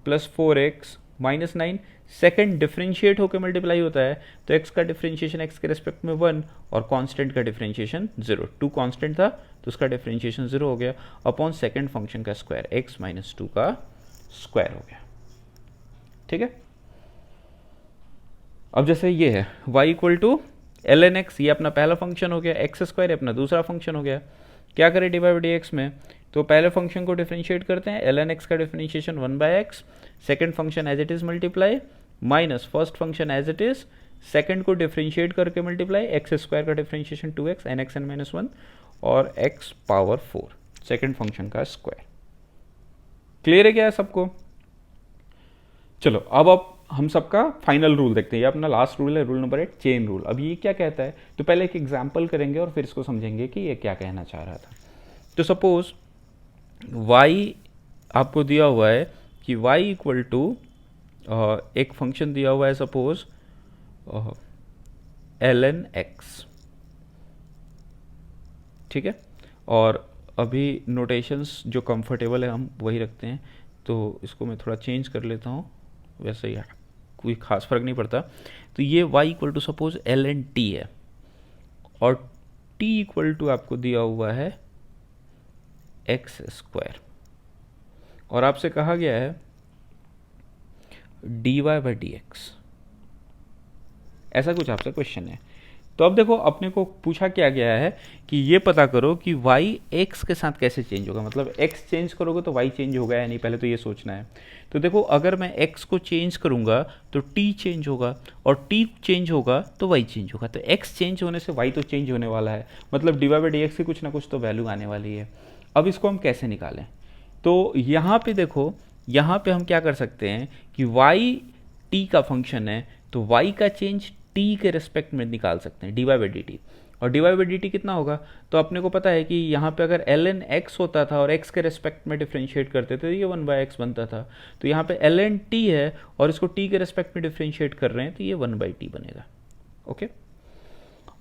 plus 4x minus 9, second differentiate होकर मल्टीप्लाई होता है तो x का डिफरेंशिएशन x के रेस्पेक्ट में 1 और कांस्टेंट का डिफरेंशिएशन 0। 2 कांस्टेंट था तो उसका डिफरेंशिएशन 0 हो गया अपॉन सेकेंड फंक्शन का स्क्वायर x माइनस 2 का स्क्वायर हो गया। ठीक है, अब जैसे ये है y equal to ln x, ये अपना पहला फंक्शन हो गया, x² अपना दूसरा फंक्शन हो गया। क्या करें dy बाई डी एक्स में, तो पहले फंक्शन को डिफरेंशिएट करते हैं, ln x का differentiation 1/x, second function as it is multiply minus first function as it is, second को डिफरेंशिएट करके मल्टीप्लाई, x² का डिफरेंशिएशन 2x nx n-1 और x पावर 4 सेकंड फंक्शन का स्क्वायर। क्लियर है क्या है सबको? चलो अब हम सबका फाइनल रूल देखते हैं। ये अपना लास्ट रूल है, रूल नंबर 8, चेन रूल। अब ये क्या कहता है, तो पहले एक एग्जांपल करेंगे और फिर इसको समझेंगे कि ये क्या कहना चाह रहा था। तो सपोज y आपको दिया हुआ है कि y इक्वल टू एक फंक्शन दिया हुआ है सपोज ln x, ठीक है, और अभी नोटेशंस जो कंफर्टेबल है हम वही रखते हैं, तो इसको मैं थोड़ा चेंज कर लेता हूँ, वैसे ही कोई खास फर्क नहीं पड़ता। तो ये y equal to suppose ln t है और t इक्वल टू आपको दिया हुआ है x² और आपसे कहा गया है dy बाई डी एक्स, ऐसा कुछ आपसे क्वेश्चन है। तो अब देखो अपने को पूछा क्या गया है कि ये पता करो कि y x के साथ कैसे चेंज होगा, मतलब x चेंज करोगे तो y चेंज होगा या नहीं, पहले तो ये सोचना है। तो देखो अगर मैं x को चेंज करूंगा तो t चेंज होगा और t चेंज होगा तो y चेंज होगा, तो x चेंज होने से y तो चेंज होने वाला है, मतलब dy बाई डी एक्स की कुछ ना कुछ तो वैल्यू आने वाली है। अब इसको हम कैसे निकालें, तो यहाँ पे देखो, यहाँ पे हम क्या कर सकते हैं कि y t का फंक्शन है तो y का चेंज t के रेस्पेक्ट में निकाल सकते हैं, dy बाई डी टी, और dy बाई डी टी कितना होगा, तो अपने को पता है कि यहाँ पे अगर ln x होता था और x के रेस्पेक्ट में डिफरेंशिएट करते थे तो ये 1/x बनता था, तो यहाँ पे ln t है और इसको t के रेस्पेक्ट में डिफरेंशिएट कर रहे हैं तो ये 1/t बनेगा। ओके,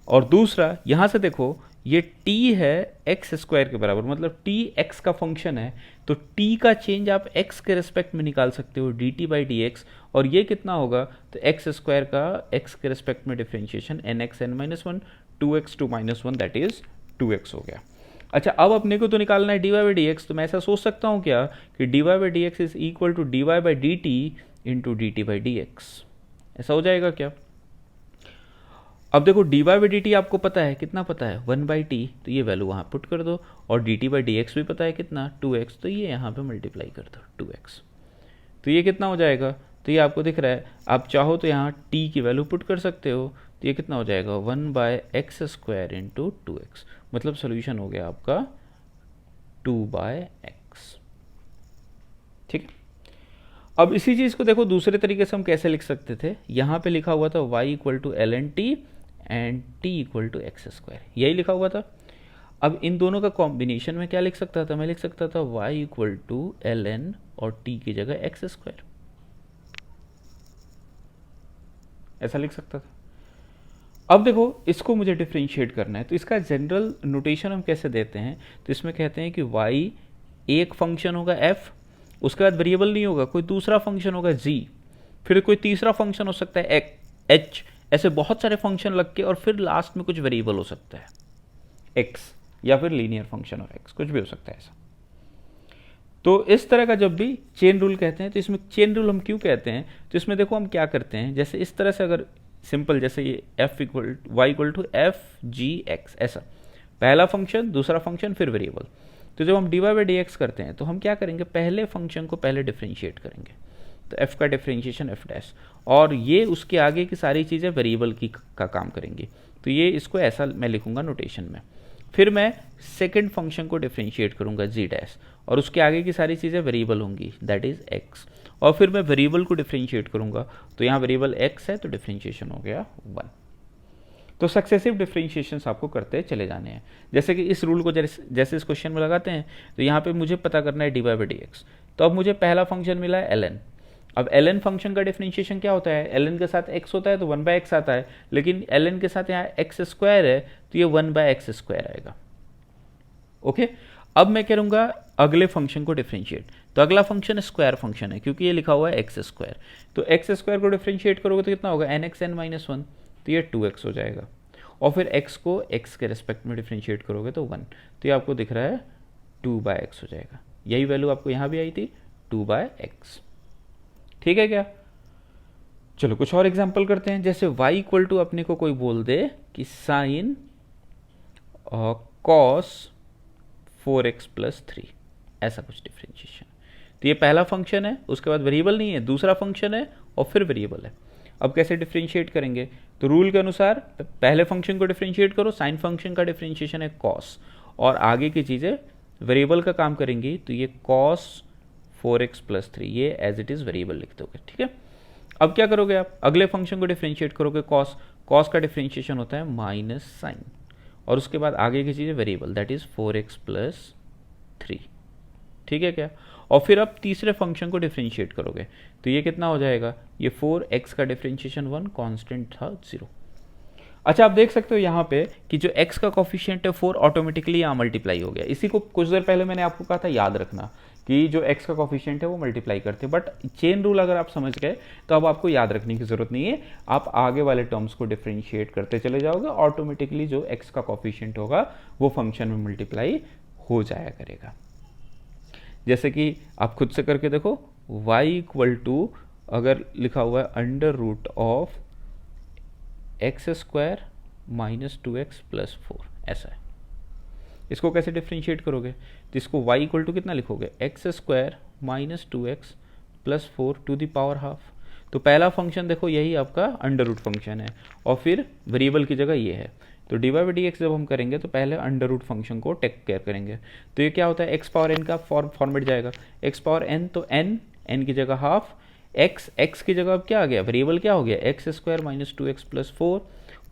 और दूसरा यहाँ से देखो ये t है x² के बराबर, मतलब t x का फंक्शन है तो t का चेंज आप x के रेस्पेक्ट में निकाल सकते हो dt बाई डी एक्स, और ये कितना होगा, तो x² का x के रेस्पेक्ट में differentiation nx n-1 2x to -1 that is 2x हो गया। अच्छा, अब अपने को तो निकालना है dy बाई डी एक्स, तो मैं ऐसा सोच सकता हूँ क्या कि dy by D x is equal to dy by d t into dt by D x, ऐसा हो जाएगा क्या? अब देखो dy बाई डी टी आपको पता है, कितना पता है 1/t, तो ये वैल्यू वहाँ पुट कर दो, और dt बाई डी एक्स भी पता है कितना 2x, तो ये यहाँ पे मल्टीप्लाई कर दो 2x, तो ये कितना हो जाएगा, तो ये आपको दिख रहा है, आप चाहो तो यहाँ t की वैल्यू पुट कर सकते हो, तो ये कितना हो जाएगा 1/x² इंटू 2x, मतलब सोल्यूशन हो गया आपका 2/x। ठीक है, अब इसी चीज़ को देखो दूसरे तरीके से हम कैसे लिख सकते थे, यहाँ पे लिखा हुआ था y equal to ln t and t equal to x², यही लिखा हुआ था। अब इन दोनों का कॉम्बिनेशन में क्या लिख सकता था, मैं लिख सकता था y इक्वल टू ln और t की जगह x², ऐसा लिख सकता था। अब देखो इसको मुझे डिफरेंशिएट करना है, तो इसका जनरल नोटेशन हम कैसे देते हैं, तो इसमें कहते हैं कि y एक फंक्शन होगा f, उसके बाद वेरिएबल नहीं होगा, कोई दूसरा फंक्शन होगा g, फिर कोई तीसरा फंक्शन हो सकता है h, ऐसे बहुत सारे फंक्शन लग के, और फिर लास्ट में कुछ वेरिएबल हो सकता है x, या फिर लीनियर फंक्शन ऑफ x, कुछ भी हो सकता है ऐसा। तो इस तरह का जब भी चेन रूल कहते हैं, तो इसमें चेन रूल हम क्यों कहते हैं, तो इसमें देखो हम क्या करते हैं, जैसे इस तरह से अगर सिंपल, जैसे ये y equal to f g x, ऐसा पहला फंक्शन दूसरा फंक्शन फिर वेरिएबल, तो जब हम dy बाई डी एक्स करते हैं तो हम क्या करेंगे, पहले फंक्शन को पहले डिफरेंशिएट करेंगे, तो f का डिफरेंशिएशन f डैश, और ये उसके आगे की सारी चीज़ें वेरिएबल की का काम करेंगी, तो ये इसको ऐसा मैं लिखूंगा नोटेशन में। फिर मैं सेकंड फंक्शन को डिफरेंशिएट करूंगा g डैश, और उसके आगे की सारी चीज़ें वेरिएबल होंगी दैट इज x, और फिर मैं वेरिएबल को डिफरेंशिएट करूंगा, तो यहाँ वेरिएबल x है तो डिफरेंशिएशन हो गया 1। तो सक्सेसिव डिफरेंशिएशंस आपको करते चले जाने हैं। जैसे कि इस रूल को जैसे इस क्वेश्चन में लगाते हैं, तो यहाँ पे मुझे पता करना है D Y by D x. तो अब मुझे पहला फंक्शन मिला है ln। अब ln फंक्शन का डिफरेंशिएशन क्या होता है, ln के साथ x होता है तो 1/x आता है, लेकिन ln के साथ यहाँ x स्क्वायर है तो ये 1/x स्क्वायर आएगा। ओके, अब मैं करूँगा अगले फंक्शन को डिफरेंशिएट। तो अगला फंक्शन स्क्वायर फंक्शन है क्योंकि ये लिखा हुआ है एक्स स्क्वायर। तो एक्स स्क्वायर को डिफरेंशिएट करोगे तो कितना होगा, n x N minus one, तो ये 2x हो जाएगा। और फिर x को x के रिस्पेक्ट में डिफरेंशिएट करोगे तो 1, तो ये आपको दिख रहा है 2/x हो जाएगा। यही वैल्यू आपको यहाँ भी आई थी 2/x। ठीक है क्या? चलो कुछ और एग्जाम्पल करते हैं। जैसे y इक्वल टू अपने को कोई बोल दे कि साइन कॉस 4x प्लस 3, ऐसा कुछ डिफरेंशिएशन। तो ये पहला फंक्शन है, उसके बाद वेरिएबल नहीं है, दूसरा फंक्शन है और फिर वेरिएबल है। अब कैसे डिफरेंशिएट करेंगे, तो रूल के अनुसार पहले फंक्शन को डिफरेंशिएट करो, साइन फंक्शन का डिफरेंशिएशन है कॉस, और आगे की चीज़ें वेरिएबल का काम करेंगी, तो ये कॉस 4x प्लस 3 ये एज इट इज़ वेरिएबल लिख दोगे। ठीक है, अब क्या करोगे आप, अगले फंक्शन को डिफरेंशिएट करोगे कॉस, कॉस का डिफरेंशिएशन होता है माइनस साइन, और उसके बाद आगे की चीज़ें variable, that is 4x plus 3। ठीक है क्या? और फिर अब तीसरे फंक्शन को डिफरेंशिएट करोगे तो ये कितना हो जाएगा, ये 4x का डिफरेंशिएशन 1, कांस्टेंट था 0। अच्छा, आप देख सकते हो यहाँ पे कि जो x का कोफिशिएंट है 4 ऑटोमेटिकली यहाँ मल्टीप्लाई हो गया। इसी को कुछ देर पहले मैंने आपको कहा था याद रखना कि जो x का कोफिशिएंट है वो मल्टीप्लाई करते हैं, बट चेन रूल अगर आप समझ गए तो अब आपको याद रखने की जरूरत नहीं है। आप आगे वाले टर्म्स को डिफरेंशिएट करते चले जाओगे, ऑटोमेटिकली जो x का कोफिशिएंट होगा वो फंक्शन में मल्टीप्लाई हो जाया करेगा। जैसे कि आप खुद से करके देखो, y इक्वल टू अगर लिखा हुआ है under root of x square minus 2x plus 4, ऐसा है। इसको कैसे डिफरेंशिएट करोगे, तो इसको y इक्वल टू कितना लिखोगे, x square minus 2x plus 4 to the power half. तो पहला फंक्शन देखो यही आपका अंडर रूट फंक्शन है, और फिर वेरिएबल की जगह ये है। तो D Y by D x जब हम करेंगे तो पहले अंडर रूट फंक्शन को टेक केयर करेंगे। तो ये क्या होता है, एक्स पावर एन का फॉर्मेट जाएगा, एक्स पावर एन, तो एन, एन की जगह हाफ, एक्स, एक्स की जगह अब क्या आ गया, वेरिएबल क्या हो गया, x square minus 2x plus 4,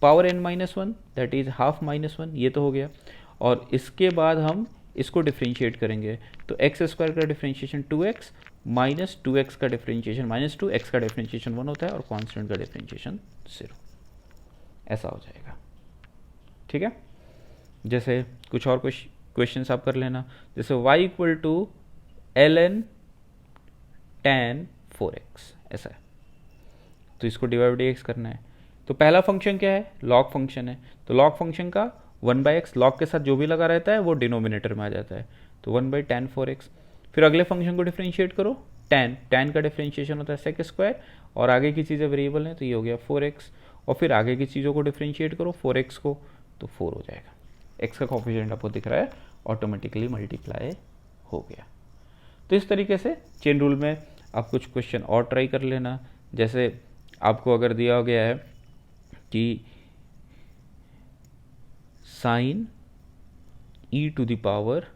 power n minus 1, that is half minus 1, ये तो हो गया। और इसके बाद हम इसको डिफरेंशिएट करेंगे, तो एक्स स्क्वायर का डिफरेंशिएशन 2x माइनस 2x का डिफरेंशिएशन माइनस 2, एक्स का डिफरेंशिएशन 1 होता है, और कॉन्स्टेंट का डिफरेंशिएशन 0, ऐसा हो जाएगा। ठीक है, जैसे कुछ और क्वेश्चंस आप कर लेना। जैसे y equal to ln tan 4x, ऐसा है। तो इसको डिवाइड बाई एक्स करना है। तो पहला फंक्शन क्या है, लॉग फंक्शन है। तो लॉग फंक्शन का 1/x, लॉग के साथ जो भी लगा रहता है वो डिनोमिनेटर में आ जाता है, तो 1/tan 4x। फिर अगले फंक्शन को डिफरेंशिएट करो, tan, tan का डिफरेंशिएशन होता है सेक स्क्वायर, और आगे की चीज़ें वेरिएबल हैं तो ये हो गया 4x। और फिर आगे की चीज़ों को डिफरेंशिएट करो 4x को, तो 4 हो जाएगा। x का कोफिशिएंट आपको दिख रहा है, ऑटोमेटिकली मल्टीप्लाई हो गया। तो इस तरीके से चेन रूल में आप कुछ क्वेश्चन और ट्राई कर लेना। जैसे आपको अगर दिया गया है कि sine e to the power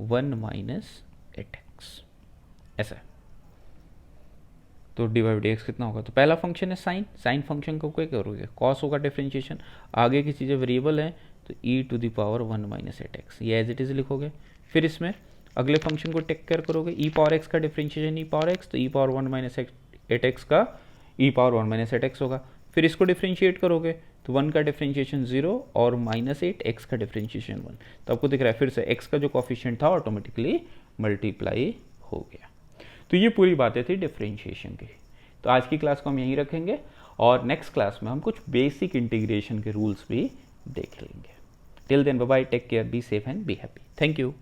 1 minus 8x, ऐसा है। तो डी वाई डी एक्स कितना होगा, तो पहला फंक्शन है साइन, साइन फंक्शन को क्या करोगे, कॉस होगा डिफरेंशिएशन, आगे की चीज़ें वेरिएबल हैं तो e to the power 1 minus 8x, ये एज इट इज़ लिखोगे। फिर इसमें अगले फंक्शन को टेक केयर करोगे, e पावर x का डिफरेंशिएशन e पावर x, तो e पावर 1 माइनस 8x का e पावर 1 माइनस 8x होगा। फिर इसको डिफरेंशिएट करोगे तो 1 का डिफरेंशिएशन 0 और माइनस 8, x का डिफरेंशिएशन 1। तो आपको दिख रहा है फिर से x का जो कोफिशिएंट था ऑटोमेटिकली मल्टीप्लाई हो गया। तो ये पूरी बातें थी डिफरेंशिएशन की। तो आज की क्लास को हम यहीं रखेंगे, और नेक्स्ट क्लास में हम कुछ बेसिक इंटीग्रेशन के रूल्स भी देख लेंगे। Till then bye bye, take care, be safe and be happy. Thank you.